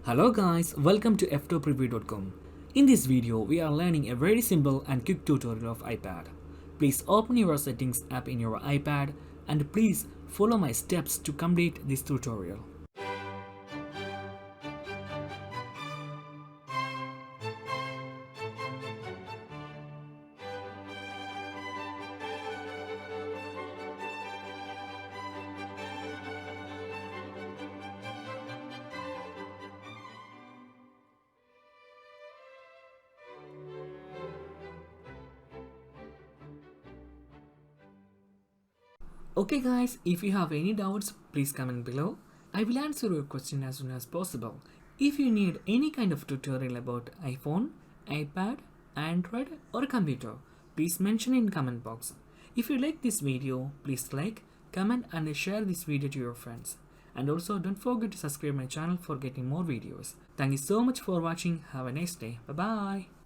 Hello guys, welcome to Ftopreview.com. In this video, we are learning a very simple and quick tutorial of iPad. Please open your settings app in your iPad and please follow my steps to complete this tutorial. Okay guys, if you have any doubts, please comment below. I will answer your question as soon as possible. If you need any kind of tutorial about iPhone, iPad, Android or computer, please mention in comment box. If you like this video, please like, comment and share this video to your friends. And also don't forget to subscribe my channel for getting more videos. Thank you so much for watching. Have a nice day. Bye bye.